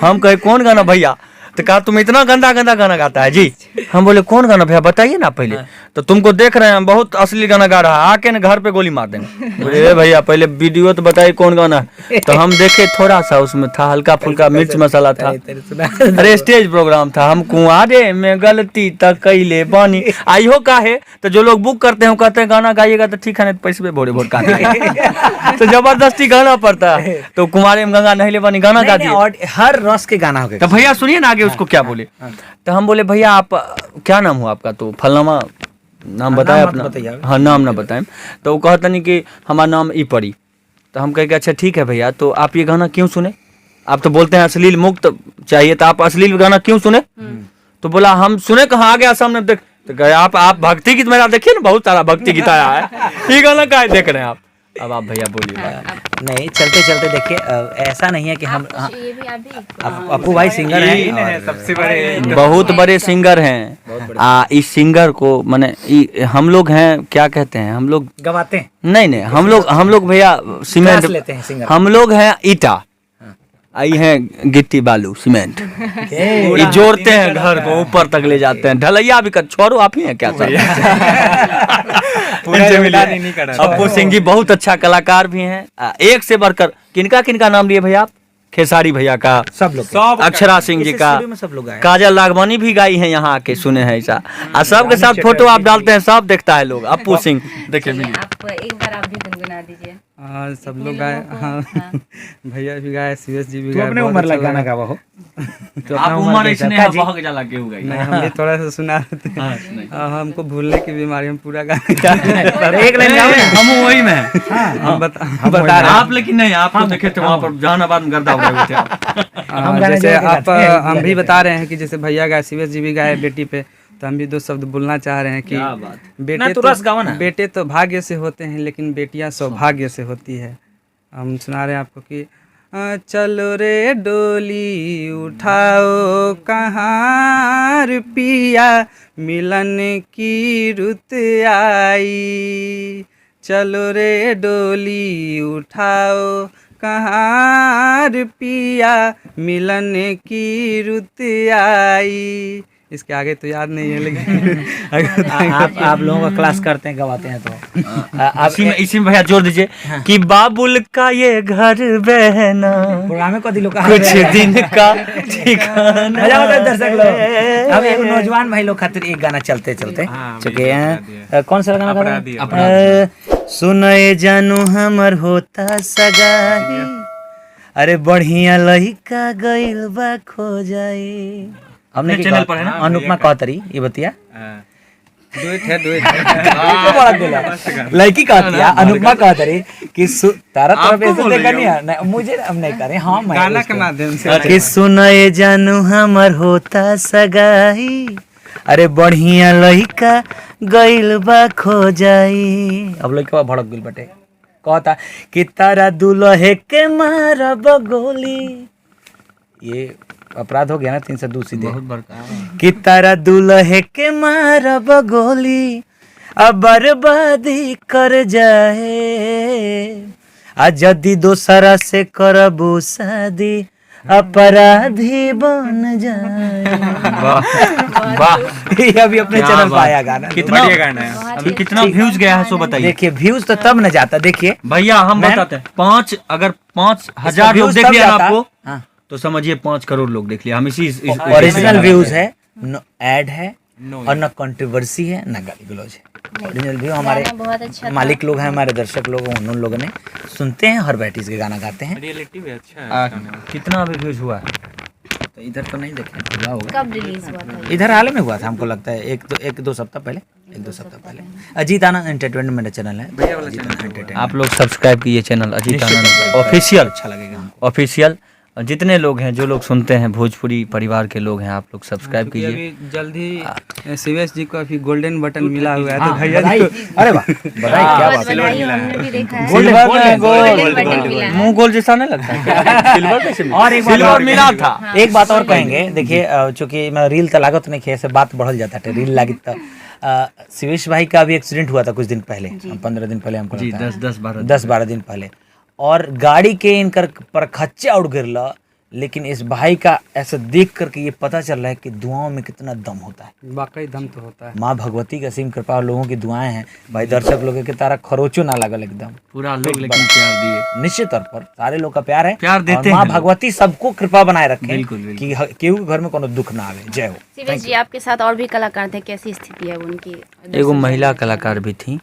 हम कहे कौन गाना भैया, तो कहा तुम इतना गंदा गंदा गाना गाता है जी। हम बोले कौन गाना भैया बताइए ना पहले, तो तुमको देख रहे हैं बहुत असली गाना गा रहा है, आके ना घर पे गोली मार देंगे। बोले भैया पहले वीडियो तो बताइए कौन गाना है। तो हम देखे थोड़ा सा उसमें था हल्का फुल्का मिर्च मसाला था, अरे स्टेज प्रोग्राम था। हम कुंवारे में गलती तक कैले बानी आइयो का है, तो जो लोग बुक करते हैं कहते हैं गाना गाइएगा तो ठीक है, नहीं पैसे पे भोरे भोर काट तो जबरदस्ती गाना पड़ता है। तो कुंवारे में गंगा नहले बानी गाना गा दिए। और हर रस के गाना हो गए। तो भैया सुनिए ना आगे उसको क्या बोले। तो हम बोले भैया आप क्या नाम हुआ आपका, तो फलनामा नाम बताए नाम मत अपना, बताइए। हाँ नाम ना बताएं। तो वो कहता नहीं कि हमारा नाम ई पड़ी। तो हम कहे कि अच्छा ठीक है भैया, तो आप ये गाना क्यों सुने। आप तो बोलते हैं अश्लील मुक्त चाहिए, तो आप अश्लील गाना क्यों सुने? तो बोला हम सुने कहाँ, आ गया सामने देख, तो गए आप भक्ति गीत मेरा देखिए ना, बहुत सारा भक्ति गीत आया है, ये गाना का देख रहे हैं आप? अब आप भैया बोलिए। नहीं, चलते चलते देखिए, ऐसा नहीं है कि हम ये भी आप भी अपू भाई सिंगर हैं, सबसे बड़े बहुत बड़े सिंगर हैं। इस सिंगर को माने हम लोग हैं, क्या कहते हैं हम लोग? गवाते हैं, नहीं, हम लोग भैया सीमेंट लेते हैं सिंगर। हम लोग हैं ईटा, आई हैं गिट्टी बालू सीमेंट, ये जोड़ते हैं घर को, ऊपर तक ले जाते हैं, ढलैया भी कर। छोड़ो, आप ही हैं क्या सर? पूरा योगदान ही नहीं कर रहा। अपू सिंह जी बहुत अच्छा कलाकार भी हैं, एक से बढ़कर। किनका किनका नाम लिए भैया आप? खेसारी भैया का, सब लोग सब अक्षरा सिंह जी का, स्टूडियो में सब लोग आए। काजल राघवानी भी गाई है यहाँ आके, सुने हैं ऐसा। और सबके साथ फोटो आप डालते हैं, सब देखता है लोग। अपू सिंह देखिए, आप एक बार आप भी गुनगुना दीजिए। हाँ, सब लोग गाए, हाँ भैया भी गाए, सीएस जी भी गाए। अपने उम्र लग गाना गावा हो, आप उम्र इसने आप बहुत जला के हो गई। नहीं, हम भी थोड़ा सा सुना रहे थे। हाँ, सुनाइए। हमको भूलने की बीमारी, हम पूरा गाना गा रहे हैं। एक लाइन गाओ ना। हम वही में हैं। हम बता बता रहे हैं। आप लेकिन नहीं, आप तो देखे थे वहाँ पर जहानाबाद में गर्दा हो गए थे आप। गाने जैसे जाके आप गाते हैं, हम भी बता रहे हैं कि जैसे भैया गाए, सीएस जी भी गाए बेटी पे, तो हम भी दो शब्द बोलना चाह रहे हैं कि क्या बात। ना, बेटे तू रस गाओ ना। बेटे तो भाग्य से होते हैं, लेकिन बेटियां सौभाग्य से होती है। हम सुना रहे हैं आपको कि चलो रे डोली उठाओ कहाँ पिया, मिलन की रुत आई। चलो रे डोली उठाओ कहाँ पिया, मिलन की रुत आई। इसके आगे तो याद नहीं है, लेकिन आप लोगों का क्लास करते हैं, गवाते हैं, तो आप इसी में भैया जोड़ दीजिए कि बाबुल का ये घर बहना प्रोग्राम को दिलों का कुछ दिन का ठिकाना। मजा आता है दर्शक लोग। अब एक नौजवान भाई लोग खातिर एक गाना चलते चलते चुके हैं। कौन सा गाना गा रहे हैं? सुनए जानू हमर होता सगाई, अरे बढ़िया लहिका गइल बा खो जाए। हमने चैनल पर है ना? अनुपमा कहतरी ये बतिया डुएट है, डुएट लड़की कहती है, अनुपमा कहतरी कि तारा तरफ ऐसे देखा नहीं है, मुझे अब नहीं करे। हाँ, मैं गाना के माध्यम से कि सुनए जानू हमर होता सगाई, अरे बढ़िया लहिका गइल बा खो जाई। अब लइका भड़क गइल बटे, कहता कि तारा दुल्हे के मारब गोली। ये अपराध हो गया ना 302 सीधे। कि तारा दुल्हे के मारब गोली, अब बर्बादी कर जाए, आ जदी दोसरा से करबू शादी, अपराधी बन जाए। ये अभी अपने क्या चैनल पर बात। आया गाना। कितना बढ़िया गाना है। अभी कितना व्यूज गया है सो बताइए देखिए, व्यूज तो तब न जाता। देखिए भैया, हम मैं- बताते हैं, 5,000 लोग views देख तब लिया ना जाता। आपको, हाँ। तो समझिए 5 करोड़ लोग देख लिया। हम इसी ओरिजिनल व्यूज है, न ऐड है और न कंट्रोवर्सी है, न गाली गलौज है। ओरिजिनल व्यू हमारे गाना बहुत अच्छा था। मालिक लोग हैं, हमारे दर्शक लोग हैं, उन लोगों ने सुनते हैं, हर वैराइटीज के गाना गाते हैं। रियलिटी भी अच्छा है। कितना अभी व्यूज हुआ है? तो इधर तो नहीं देखे, हुआ होगा। कब रिलीज हुआ था? इधर हाल में हुआ था, हमको लगता है एक दो सप्ताह पहले, 1-2 सप्ताह पहले। अजीत आनंद एंटरटेनमेंट मेरा चैनल है, अजीत आनंद एंटरटेनमेंट। आप लोग सब्सक्राइब कीजिए चैनल अजीत आनंद ऑफिशियल, अच्छा लगेगा हमको। ऑफिशियल। जितने लोग हैं, जो लोग सुनते हैं, भोजपुरी परिवार के लोग हैं, आप लोग सब्सक्राइब कीजिए। अभी जल्दी सीएस जी को अभी गोल्डन बटन मिला हुआ है, तो हाँ, भैया बधाई। जी को अरे वाह, बधाई, क्या बहुत बात है। बधाई, हमने भी देखा है। सिल्वर गोल्डन बटन मिला है। मुंह गोल जैसा नहीं लगता क्या? सिल्वर कैसे मिला? और एक बात सिल्वर और मिला था। एक बात और कहेंगे, देखिए चूंकि मैं रील तो लागत नहीं किया, ऐसे बात बढ़ल जाता है, रील लागित तो शिवेश भाई का भी एक्सीडेंट हुआ था कुछ दिन पहले, 15 दिन पहले हमको जी, लगता है। 10-12 दिन पहले, और गाड़ी के इनकर पर खच्चा उड़ गिरला, लेकिन इस भाई का ऐसा देख करके ये पता चल रहा है कि दुआओं में कितना दम होता है। वाकई दम तो होता है। माँ भगवती का असीम कृपा और लोगों की दुआएं हैं भाई, दर्शक लोगों के तारा खरोचो ना लगल एकदम। पूरा लोग लेकिन प्यार दिए, निश्चित तौर पर सारे लोग का प्यार है, प्यार देते और माँ हैं। भगवती सबको कृपा बनाए रखें, बिल्कुल, बिल्कुल। कि केहू के घर में कोनो दुख ना आवे। जय हो। शिवेश जी, आपके साथ और भी कलाकार थे, कैसी स्थिति है उनकी? एगो महिला कलाकार भी थी,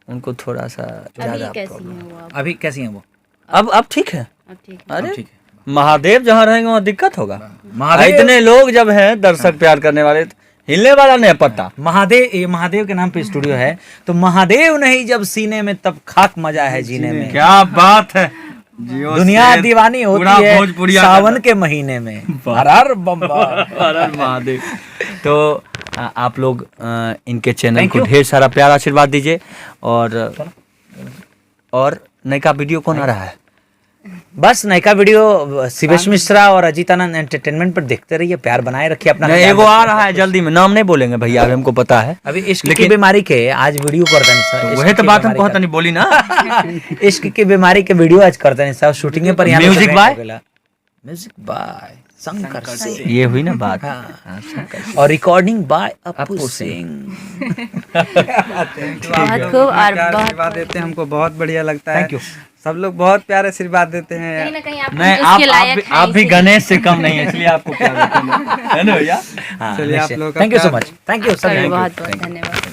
उनको थोड़ा सा अभी ज्यादा कैसी प्रॉब्लम। हैं वो अब? अभी कैसी हैं वो? अब ठीक है। अब ठीक है। अरे ठीक है। महादेव जहाँ रहेंगे वहाँ दिक्कत होगा। महादेव- इतने लोग जब हैं, दर्शक प्यार करने वाले, तो हिलने वाला नहीं है पत्ता। महादेव, ये महादेव के नाम पे स्टूडियो है, तो महादेव नहीं जब सीने में, तब खाक मजा है जीने में। क्या बात है। दुनिया दीवानी होती पूरा है भोजपुरिया सावन के महीने में। हर हर बम बम। हर हर महादेव। तो आप लोग इनके चैनल को ढेर सारा प्यार आशीर्वाद दीजिए। और नयका वीडियो कौन आ रहा है? बस नयका वीडियो शिवेश मिश्रा और अजीत आनंद एंटरटेनमेंट पर देखते रहिए, प्यार बनाए रखिए अपना। नहीं, वो आ रहा है जल्दी में, नाम नहीं बोलेंगे भैया, अभी हमको पता है। अभी इश्क की बीमारी के आज वीडियो करता नहीं सर, वही तो बात हम कहता नहीं बोली ना। इश्क की बीमारी के वीडियो आज करता नहीं सर, शूटिंग पर यहाँ music by? Music by Shankar Singh, ये हुई ना बात। और रिकॉर्डिंग बाय अपू सिंह। बहुत खूब और आशीर्वाद देते हैं, हमको बहुत बढ़िया लगता है। Thank you. सब लोग बहुत प्यार आशीर्वाद देते हैं। कहीं ना कहीं आप नहीं, उसके लायक हैं आप भी इसीलिए। गणेश से कम नहीं है, इसलिए आपको प्यार देते हैं। है ना भैया? चलिए आप लोगों का थैंक यू सो प्यार- मच, थैंक यू सर, बहुत बहुत धन्यवाद।